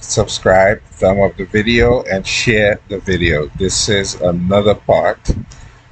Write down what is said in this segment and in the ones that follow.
subscribe, thumb up the video, and share the video. This is another part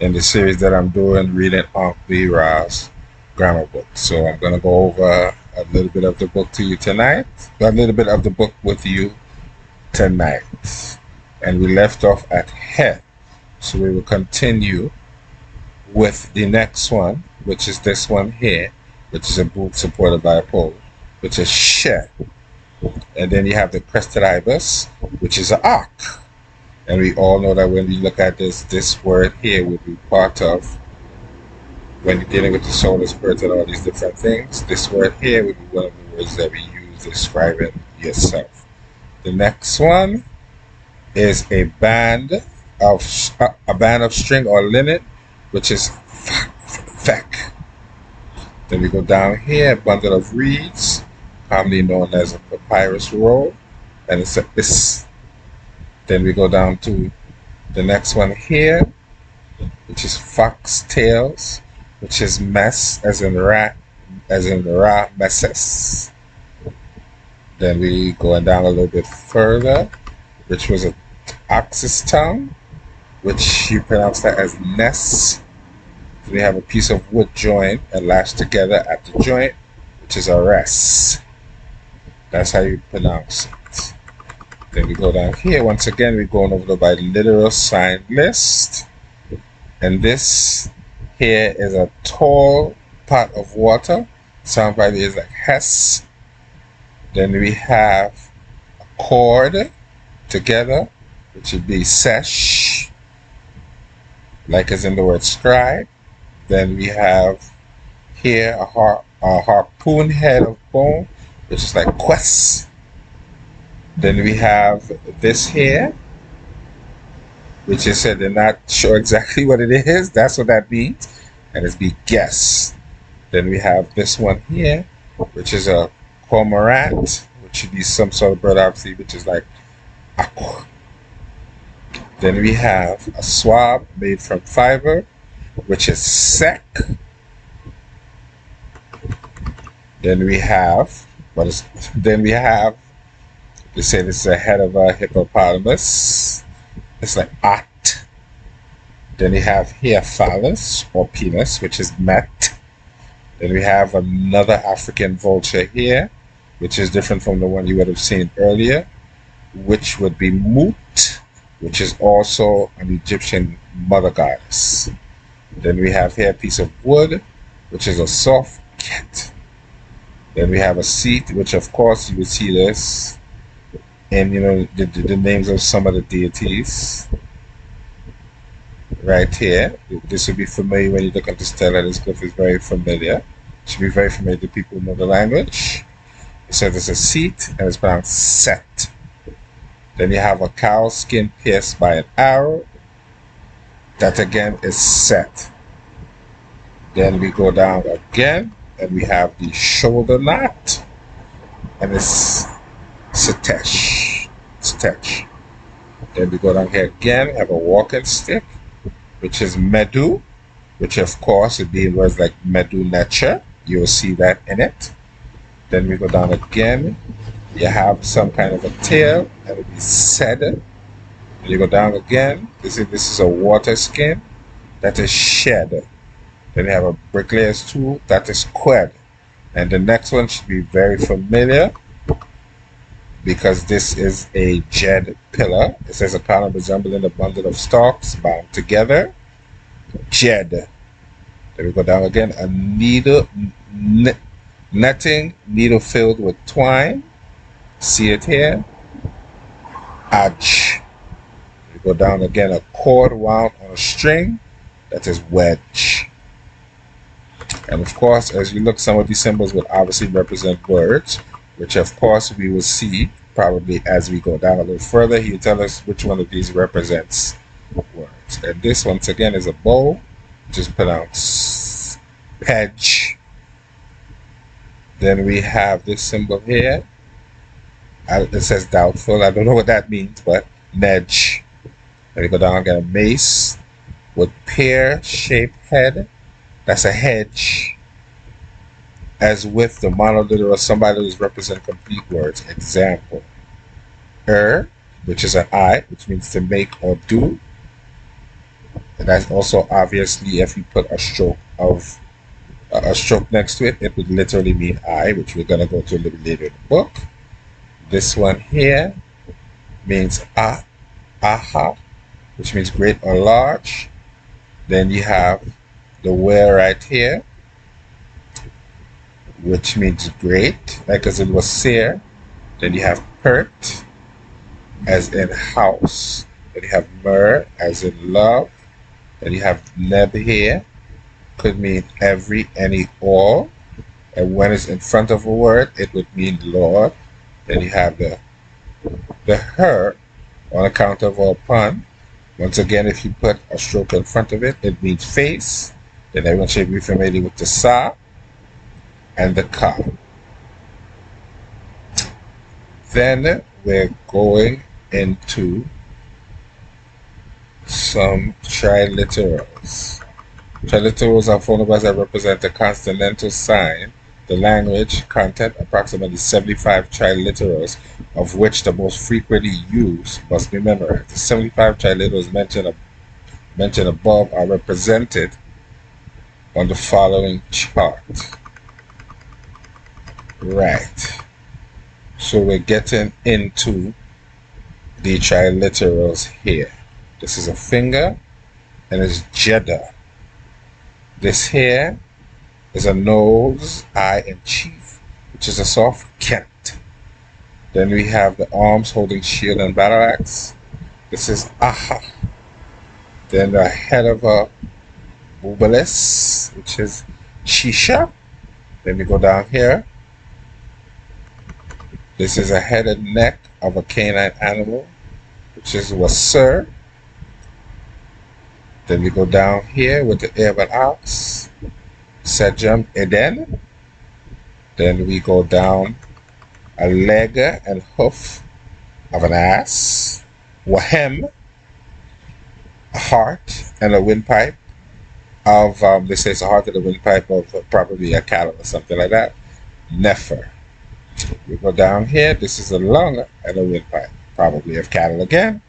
in the series that I'm doing, reading Ankh Ra's grammar book. So I'm going to go over a little bit of the book to you tonight, a little bit of the book with you tonight. And we left off at he. So we will continue with the next one, which is this one here, which is a book supported by a pole, which is she. And then you have the crested ibis, which is an ankh. And we all know that when we look at this word here would be part of, when you're dealing with the soul, the spirit, and all these different things, this word here would be one of the words that we use describing yourself. The next one is a band of string or linen, which is fek. Then we go down here, a bundle of reeds, commonly known as a papyrus roll, and it's a is. Then we go down to the next one here, which is fox tails, which is mess, as in ra messes. Then we going down a little bit further, which was a ox's tongue, which you pronounce that as ness. Then we have a piece of wood joined and lashed together at the joint, which is a res. That's how you pronounce it. Then we go down here. Once again, we're going over the biliteral sign list. And this here is a tall pot of water. Sound probably is like Hess. Then we have a cord together, which would be sesh, like as in the word scribe. Then we have here a harpoon head of bone, which is like quest. Then we have this here, which is said they're not sure exactly what it is. That's what that means. And it's be guess. Then we have this one here, which is a cormorant, which should be some sort of bird, obviously, which is like aqua. Then we have a swab made from fiber, which is sec. Then we have they say this is a head of a hippopotamus. It's like at. Then you have here phallus or penis, which is met. Then we have another African vulture here, which is different from the one you would have seen earlier, which would be Mut, which is also an Egyptian mother goddess. Then we have here a piece of wood, which is a soft ket. Then we have a seat, which of course you would see this in, the names of some of the deities. Right here, this would be familiar when you look at the stela. This glyph is very familiar. It should be very familiar to people who know the language. So there's a seat, and it's pronounced set. Then you have a cow's skin pierced by an arrow. That again is set. Then we go down again, and we have the shoulder knot, and it's Satesh. Then we go down here again, have a walking stick, which is Medu, which of course would be in words like Medu nature. You will see that in it. Then we go down again, you have some kind of a tail, and it would be Sed. And you go down again, this is a water skin, that is Shed. Then you have a bricklayer's tool, that is Qued. And the next one should be very familiar, because this is a Jed pillar. It says a column resembling a bundle of stalks bound together. Jed. Then we go down again, a needle, netting, needle filled with twine. See it here? Aj. We go down again, a cord wound on a string. That is wedge. And of course, as you look, some of these symbols will obviously represent words, which of course we will see probably as we go down a little further. He'll tell us which one of these represents words. And this once again is a bow, which is pronounced pedge. Then we have this symbol here. It says doubtful. I don't know what that means, but medj. Then we go down and get a mace with pear-shaped head. That's a hedge. As with the monoliteral, somebody who's represent complete words. Example. which is an I, which means to make or do. And that's also obviously if you put a stroke next to it, it would literally mean I, which we're gonna go to a little later in the book. This one here means aha, which means great or large. Then you have the where right here, which means great, like as in was seer. Then you have pert, as in house. Then you have mer, as in love. Then you have neb here, could mean every, any, all. And when it's in front of a word, it would mean Lord. Then you have the her, on account of our pun. Once again, if you put a stroke in front of it, it means face. Then everyone should be familiar with the sa and the ka. Then we're going into some triliterals. Triliterals are phonemes that represent a consonantal sign. The language content approximately 75 triliterals, of which the most frequently used must be memorized. The 75 triliterals mentioned above are represented on the following chart. Right. So we're getting into the triliterals here. This is a finger and it's Jeddah. This here is a nose, eye, and chief, which is a soft Kent. Then we have the arms holding shield and battle axe. This is Aha. Then the head of a Bubalis, which is Shisha. Then we go down here. This is a head and neck of a canine animal, which is Wasir. Then we go down here with the ear of an ox, Sejam Eden. Then we go down a leg and hoof of an ass, Wahem, a heart and a windpipe of, they say it's a heart and a windpipe of probably a cattle or something like that, Nefer. We go down here, this is a lung and a windpipe, probably of cattle again,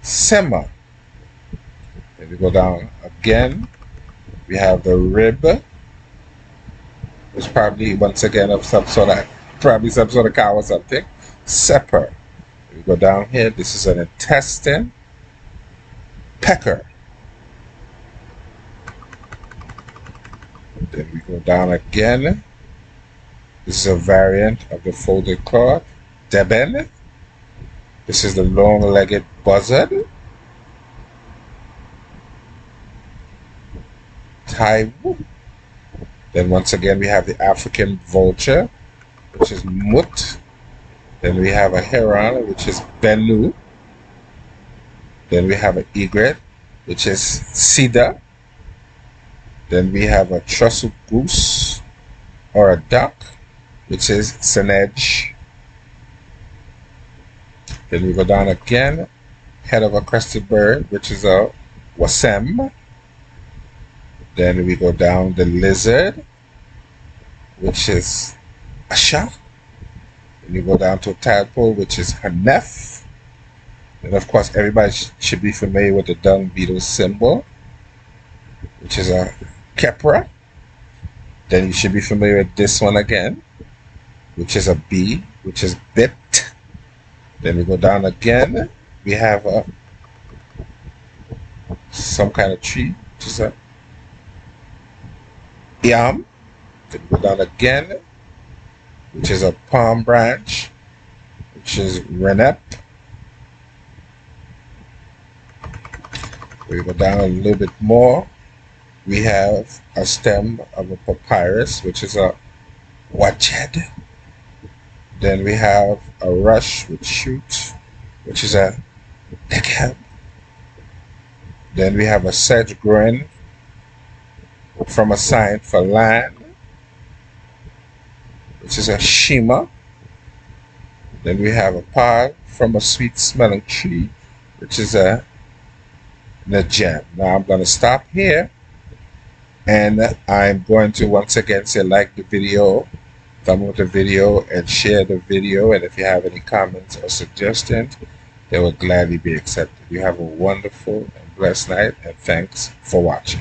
Sema. Then we go down again, we have the rib, which probably once again of some sort of, probably some sort of cow or something, Sepper. We go down here, this is an intestine, Pecker. Then we go down again, this is a variant of the folded cloth, Deben. This is the long-legged buzzard, Taiwu. Then once again we have the African vulture, which is Mut. Then we have a heron, which is Benu. Then we have an egret, which is Sida. Then we have a trussel goose or a duck, which is Senej. Then we go down again, head of a crested bird, which is a Wasem. Then we go down the lizard, which is Asha. Then you go down to a tadpole, which is Hanef. And of course, everybody should be familiar with the dung beetle symbol, which is a Kepra. Then you should be familiar with this one again, which is a bee, which is Bit. Then we go down again. We have some kind of tree, which is a Yam. Then we go down again, which is a palm branch, which is Renep. We go down a little bit more. We have a stem of a papyrus, which is a Wajed. Then we have a rush with shoot, which is a Dekeb. Then we have a sedge growing from a sign for land, which is a Shima. Then we have a pod from a sweet smelling tree, which is a Najem. Now I'm going to stop here, and I'm going to once again say like the video, thumb up the video and share the video. And if you have any comments or suggestions, they will gladly be accepted. You have a wonderful and blessed night, and thanks for watching.